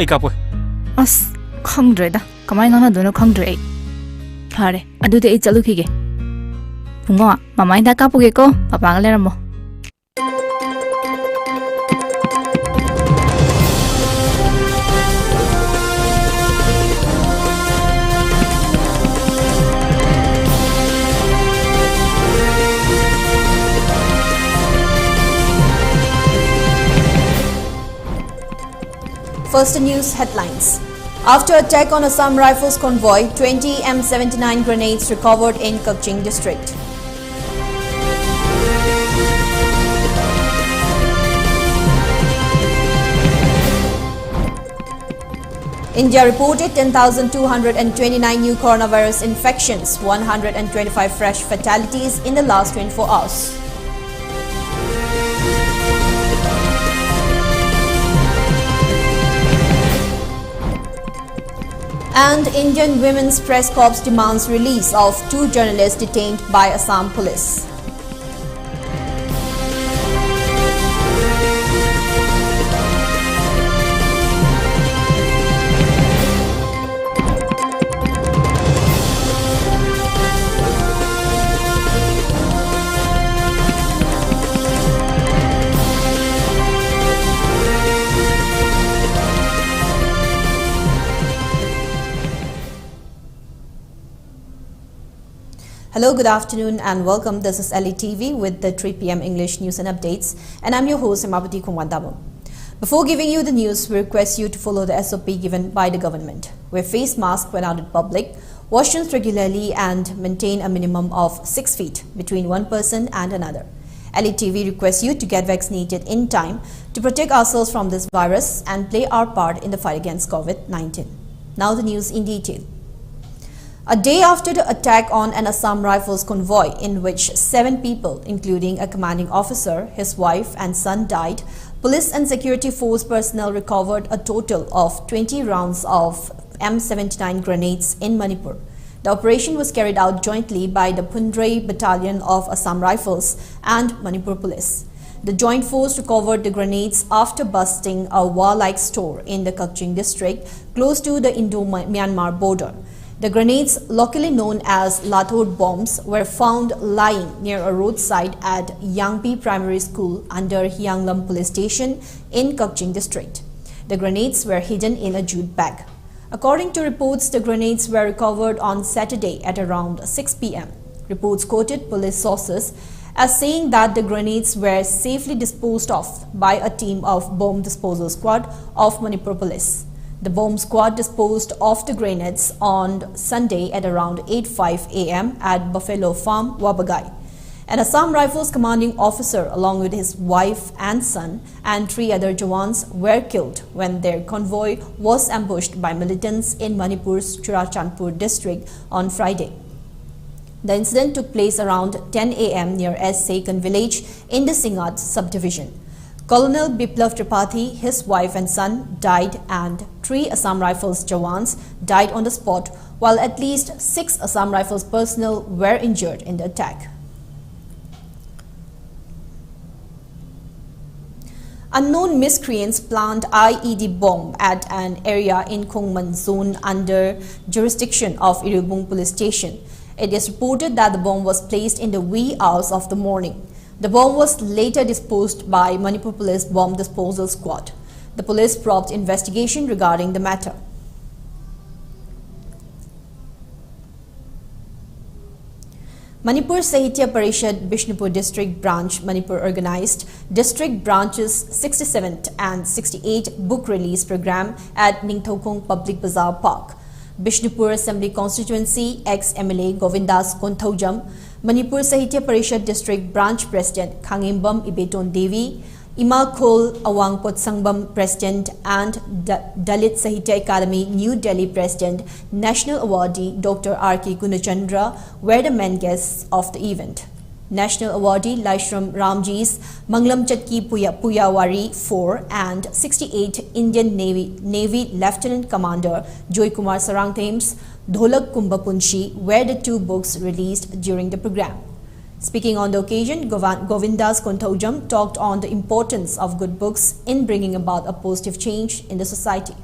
ꯑꯩ ꯀꯥꯞꯄꯣꯏ ꯑꯁ ꯈꯪꯗ꯭ꯔꯦꯗ ꯀꯃꯥꯏꯅ ꯉꯥꯡꯅꯗꯣꯏꯅꯣ ꯈꯪꯗ꯭ꯔꯦ ꯑꯩ ꯐꯔꯦ ꯑꯗꯨꯗꯤ ꯑꯩ ꯆꯠꯂꯨꯈꯤꯒꯦ ꯄꯨꯡꯉꯣ ꯃꯃꯥ ꯍꯤꯗꯥꯛ ꯀꯥꯞꯄꯨꯒꯦꯀꯣ ꯄꯄꯥꯒ ꯂꯩꯔꯝꯃꯣ First news headlines. After attack on Assam Rifles convoy, 20 M79 grenades recovered in Kakching district. India reported 10,229 new coronavirus infections, 125 fresh fatalities in the last 24 hours. And Indian Women's Press Corps demands release of 2 journalists detained by Assam police. Hello, good afternoon and welcome. This is ELITETV with the 3 p.m. English news and updates, and I'm your host HEMABATI. Before giving you the news, we request you to follow the SOP given by the government. Wear face masks when out in public, wash hands regularly and maintain a minimum of 6 feet between one person and another. ELITETV requests you to get vaccinated in time to protect ourselves from this virus and play our part in the fight against COVID-19. Now the news in detail. A day after the attack on an Assam Rifles convoy in which 7 people, including a commanding officer, his wife and son died, police and security force personnel recovered a total of 20 rounds of M79 grenades in Manipur. The operation was carried out jointly by the Pundray Battalion of Assam Rifles and Manipur Police. The joint force recovered the grenades after busting a war-like store in the Kakching district close to the Indo-Myanmar border. The grenades, locally known as Lathor bombs, were found lying near a roadside at Yangpi Primary School under Hyanglam Police Station in Kakching district. The grenades were hidden in a jute bag. According to reports, the grenades were recovered on Saturday at around 6 p.m. Reports quoted police sources as saying that the grenades were safely disposed of by a team of bomb disposal squad of Manipur Police. The bomb squad disposed of the grenades on Sunday at around 8:05 a.m. at Buffalo Farm, Wabagai. An Assam Rifles commanding officer along with his wife and son and 3 other Jawans were killed when their convoy was ambushed by militants in Manipur's Churachandpur district on Friday. The incident took place around 10 a.m. near S. Saikan village in the Singat subdivision. Colonel Biplav Tripathi, his wife and son died and 3 Assam Rifles Jawans died on the spot, while at least 6 Assam Rifles personnel were injured in the attack. Unknown miscreants plant IED bomb at an area in Khongman zone under jurisdiction of Irubung police station. It is reported that the bomb was placed in the wee hours of the morning. The bomb was later disposed by Manipur Police Bomb Disposal Squad. The police probed investigation regarding the matter. Manipur Sahitya Parishad Bishnupur District Branch Manipur organized District Branch's 67th and 68th book release program at Ningthokong Public Bazaar Park. Bishnupur Assembly Constituency ex-MLA Govindas Konthaujam, Manipur Sahitya Parishad District Branch President Khangimbam Ibeton Devi, Ima Khol Awangpot Sangbam President and Dalit Sahitya Academy New Delhi President National Awardee Dr. R.K. Gunachandra were the main guests of the event. National Awardee Laishram Ramji's Manglam Chatki Puyawari 4 and 68 Indian Navy Lieutenant Commander Joy Kumar Sarangthame's Dholak Kumbapunshi were the 2 books released during the program. Speaking on the occasion, Govindas Konthaujam talked on the importance of good books in bringing about a positive change in the society.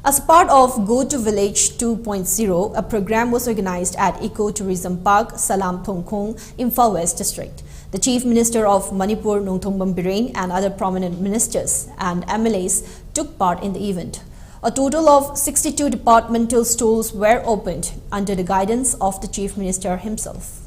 As part of Go to Village 2.0, a program was organized at Eco-Tourism Park, Salam Thongkhong, Imphal West District. The Chief Minister of Manipur, Nongthongban Bireng, and other prominent ministers and MLAs took part in the event. A total of 62 departmental stores were opened under the guidance of the Chief Minister himself.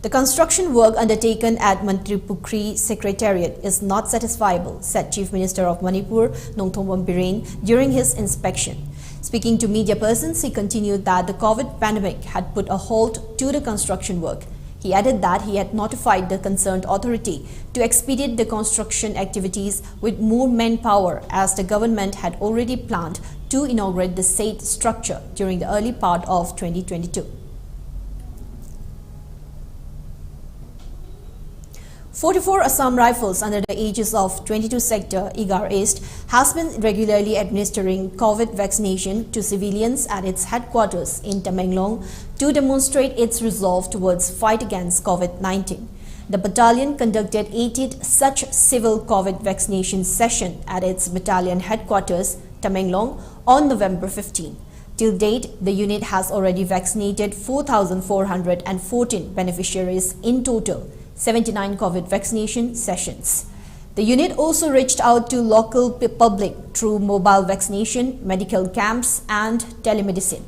The construction work undertaken at Manipur Secretariat is not satisfiable, said Chief Minister of Manipur, Nongthongban Bireng, during his inspection. Speaking to media persons, he continued that the COVID pandemic had put a halt to the construction work. He added that he had notified the concerned authority to expedite the construction activities with more manpower, as the government had already planned to inaugurate the said structure during the early part of 2022. 44 Assam Rifles under the aegis of 22 Sector Igar East has been regularly administering COVID vaccination to civilians at its headquarters in Tamenglong to demonstrate its resolve towards fight against COVID-19. The battalion conducted 80 such civil COVID vaccination session at its battalion headquarters, Tamenglong, on November 15. Till date, the unit has already vaccinated 4,414 beneficiaries in total. 79 COVID vaccination sessions. The unit also reached out to local public through mobile vaccination, medical camps, and telemedicine.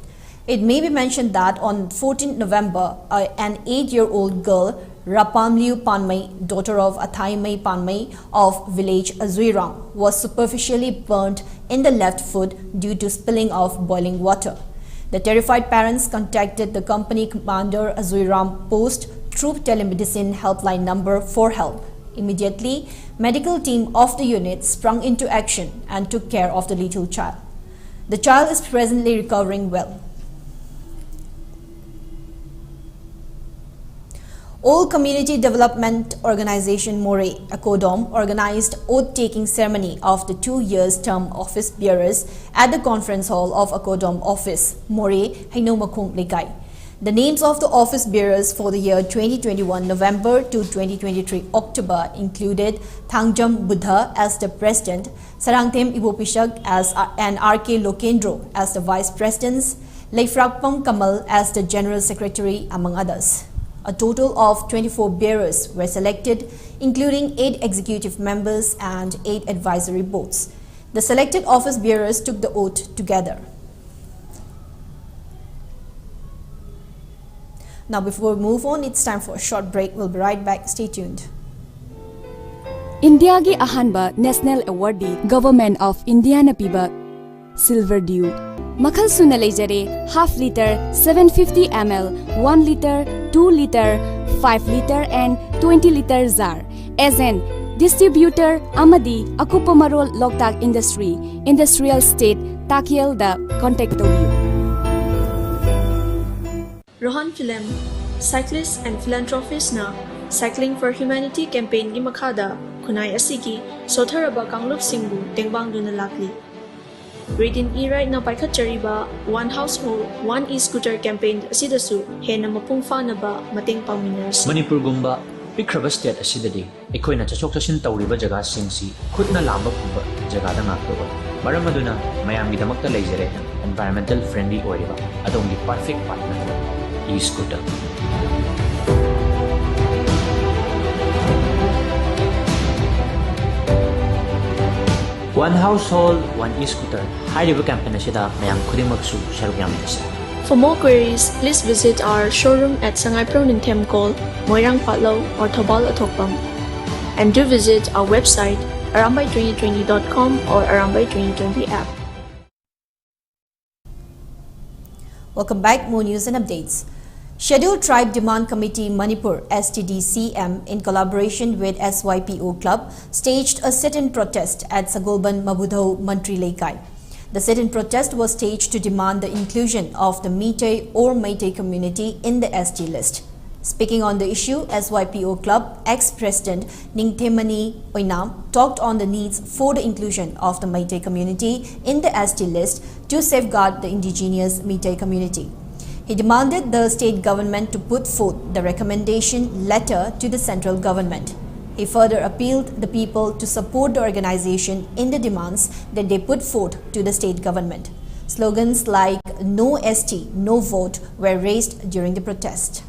It may be mentioned that on 14 November, an 8-year-old girl, Rapamliu Panmay, daughter of Athaimay Panmay of village Azuiram, was superficially burnt in the left foot due to spilling of boiling water. The terrified parents contacted the company commander Azuiram Post Troop Telemedicine Helpline number for help. Immediately, medical team of the unit sprung into action and took care of the little child. The child is presently recovering well. All Community Development Organization More, ACODOM, organized oath-taking ceremony of the 2 years term office bearers at the conference hall of ACODOM office, More, HEMABATI Lekai. The names of the office bearers for the year 2021 November to 2023 October included Thangjam Buddha as the president, Sarangthem Ibopishak and RK Lokendro as the vice presidents, Leifrakpam Kamal as the general secretary, among others. A total of 24 bearers were selected, including 8 executive members and 8 advisory boards. The selected office bearers took the oath together. Now, before we move on, it's time for a short break. We'll be right back. Stay tuned. India gi ahanba National Awardee Government of India na piba Silver Dew. Makhal suna leijare half liter, 750 ml, 1 liter, 2 liter, 5 liter and 20 liter jar. As an distributor amadi akupa marol Loktak Industry, Industrial State, Takiel da contact you. Rohan Film, cyclist and philanthropist na Cycling for Humanity campaign gi makada kunai asigi sotharaba kanglup singbu tengbang duna lakli. Reading e-ride na paikhat chariba one household one e-scooter campaign asidasu hena mapungfa na ba mateng pangminers. Manipur gumba pikraba state asidadi ekoina chachok chashin tawriba jaga singsi khutna lamba puba jaga da ngaktoba maram aduna mayamgi damakta leijare environmental friendly oiriba adongi perfect partner e-scooter. One household, one e-scooter. Hariba campaign asida mayam khudimaksu sharuk yamdasa. For more queries, please visit our showroom at Sangai Pronintem Call, Moirang Patlo or Thobal Athokpam. And do visit our website arambai2020.com or arambai2020 app. Welcome back. More news and updates. Scheduled Tribe Demand Committee Manipur STDCM in collaboration with SYPO Club staged a sit-in protest at Sagolban Mabudho Mantri Lekai. The sit-in protest was staged to demand the inclusion of the Meitei or Meitei community in the ST list. Speaking on the issue, SYPO Club ex-president Ningthemani Oinam talked on the needs for the inclusion of the Meitei community in the ST list to safeguard the indigenous Meitei community. He demanded the state government to put forth the recommendation letter to the central government. He further appealed the people to support the organization in the demands that they put forth to the state government. Slogans like "No ST, No Vote" were raised during the protest.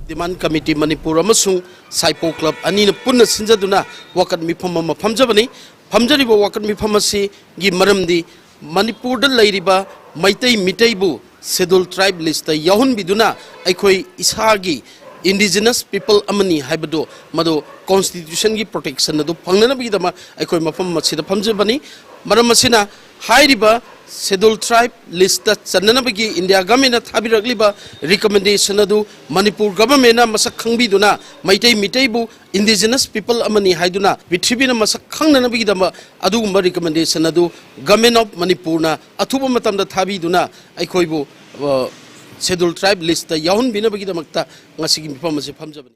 Demand Committee Manipur amasung Saipo Club anina punna sinjaduna wakat mifam ama phamjabani phamjariba wakat mifamasi gi maramdi Manipur da lairiba maitai mitaibu scheduled tribe list ta yahun biduna aikoi isagi indigenous people amani haibado mado constitution gi protection adu phangnana bidama aikoi mafam masida phamjabani maramasina hairiba scheduled tribe list ta channa bagi India government na thabiragliba recommendation adu Manipur government na masak khangbiduna maitai mitaibu indigenous people amani haiduna bithibina masak khangnana bagi dama adugumba recommendation adu government of Manipur na athuba matamda thabiduna aikoibu scheduled tribe list ta yahun bina bagi damakta ngasigi mifam ase phamjabani.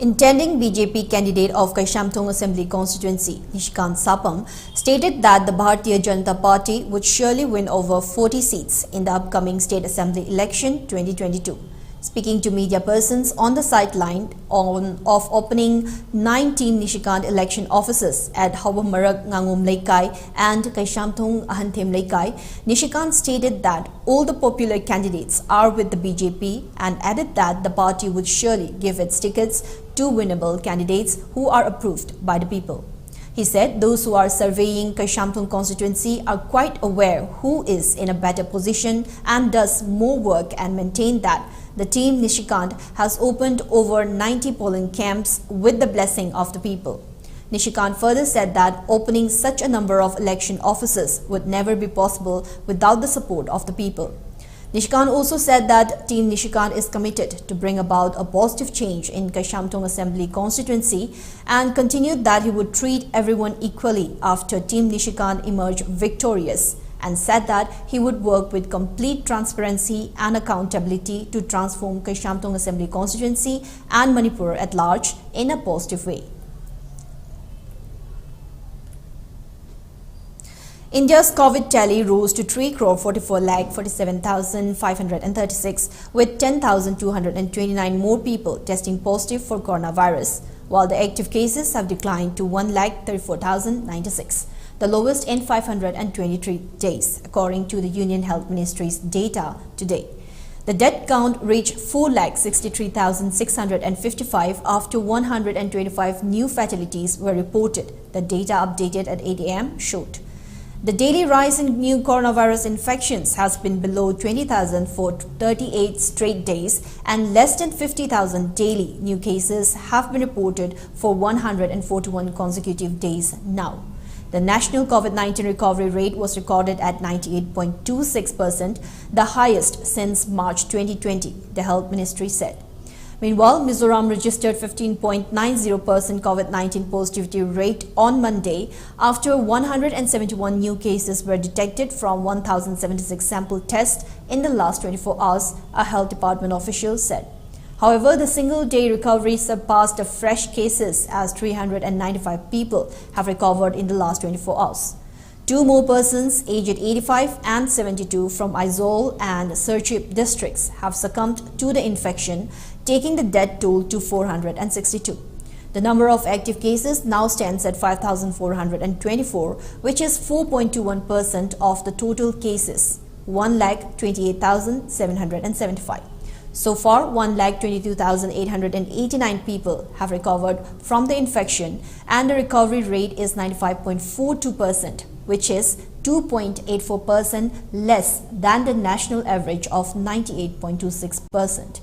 Intending BJP candidate of Kaishamthong Assembly constituency, Nishikant Sapam, stated that the Bharatiya Janata Party would surely win over 40 seats in the upcoming State Assembly election 2022. Speaking to media persons on the sideline of opening 19 Nishikant election offices at Hawamarak Ngangum Laikai and Kaishamthong Ahanthem Laikai, Nishikant stated that all the popular candidates are with the BJP and added that the party would surely give its tickets to winnable candidates who are approved by the people. He said those who are surveying Kaishamthong constituency are quite aware who is in a better position and does more work, and maintain that the team Nishikant has opened over 90 polling camps with the blessing of the people. Nishikant further said that opening such a number of election offices would never be possible without the support of the people. Nishikant also said that Team Nishikant is committed to bring about a positive change in Kaishamthong Assembly constituency, and continued that he would treat everyone equally after Team Nishikant emerged victorious, and said that he would work with complete transparency and accountability to transform Kaishamthong Assembly constituency and Manipur at large in a positive way. India's COVID tally rose to 3,44,47,536 with 10,229 more people testing positive for coronavirus, while the active cases have declined to 1,34,096, the lowest in 523 days, according to the Union Health Ministry's data today. The death count reached 4,63,655 after 125 new fatalities were reported, the data updated at 8 a.m. showed. The daily rise in new coronavirus infections has been below 20,000 for 38 straight days, and less than 50,000 daily new cases have been reported for 141 consecutive days now. The national COVID-19 recovery rate was recorded at 98.26%, the highest since March 2020, the Health Ministry said. Meanwhile, Mizoram registered 15.90% COVID-19 positivity rate on Monday after 171 new cases were detected from 1,076 sample tests in the last 24 hours, a health department official said. However, the single-day recovery surpassed the fresh cases as 395 people have recovered in the last 24 hours. Two more persons aged 85 and 72 from Aizawl and Serchhip districts have succumbed to the infection, taking the death toll to 462. The number of active cases now stands at 5,424, which is 4.21% of the total cases, 1,28,775. So far, 1,22,889 people have recovered from the infection, and the recovery rate is 95.42%, which is 2.84% less than the national average of 98.26%.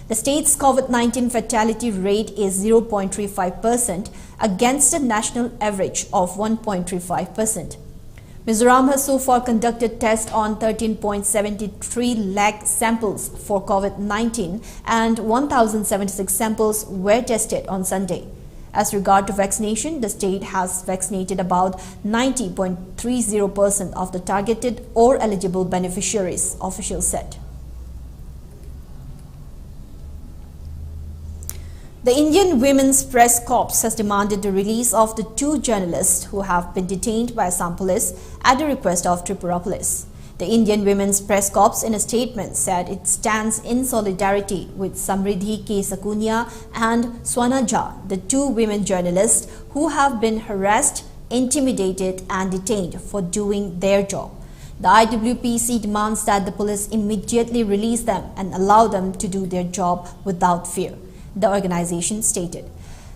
The state's COVID-19 fatality rate is 0.35% against the national average of 1.35%. Mizoram has so far conducted tests on 13.73 lakh samples for COVID-19, and 1,076 samples were tested on Sunday. As regard to vaccination, the state has vaccinated about 90.30% of the targeted or eligible beneficiaries, officials said. The Indian Women's Press Corps has demanded the release of the two journalists who have been detained by Assam police at the request of Tripura police. The Indian Women's Press Corps in a statement said it stands in solidarity with Samriddhi K. Sakunia and Swana Jha, the two women journalists who have been harassed, intimidated and detained for doing their job. The IWPC demands that the police immediately release them and allow them to do their job without fear, the organization stated.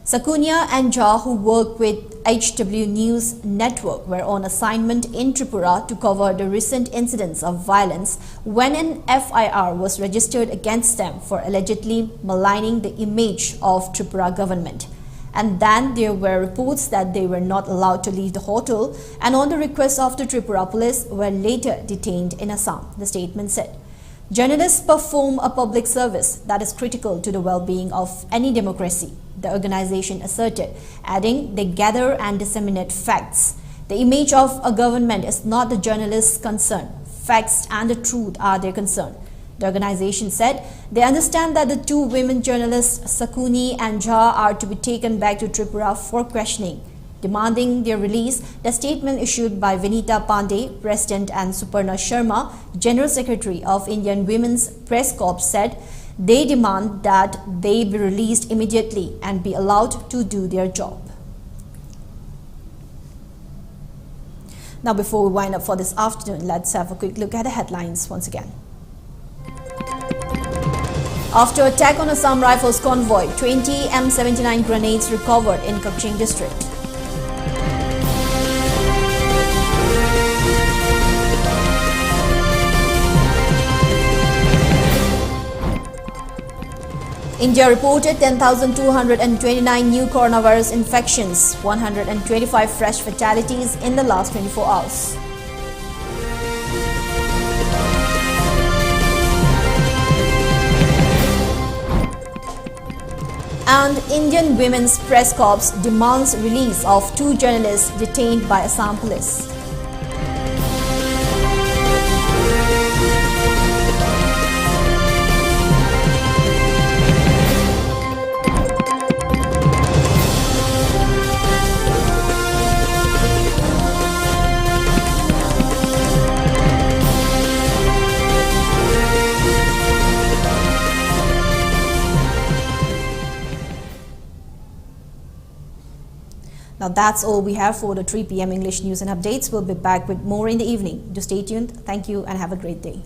Sakunia and Jha, who work with HW News Network, were on assignment in Tripura to cover the recent incidents of violence when an FIR was registered against them for allegedly maligning the image of Tripura government. And then there were reports that they were not allowed to leave the hotel and on the request of the Tripura police were later detained in Assam, the statement said. Journalists perform a public service that is critical to the well-being of any democracy, the organization asserted, adding they gather and disseminate facts. The image of a government is not the journalist's concern. Facts and the truth are their concern. The organization said they understand that the two women journalists, Sakuni and Jha, are to be taken back to Tripura for questioning. Demanding their release, the statement issued by Vinita Pandey, President, and Suparna Sharma, General Secretary of Indian Women's Press Corps, said they demand that they be released immediately and be allowed to do their job. Now, before we wind up for this afternoon, let's have a quick look at the headlines once again. After attack on Assam Rifles convoy, 20 M79 grenades recovered in Kakching district. India reported 10,229 new coronavirus infections, 125 fresh fatalities in the last 24 hours. And Indian Women's Press Corps demands release of two journalists detained by Assam police. Now that's all we have for the 3 p.m. English news and updates. We'll be back with more in the evening. Do stay tuned. Thank you and have a great day.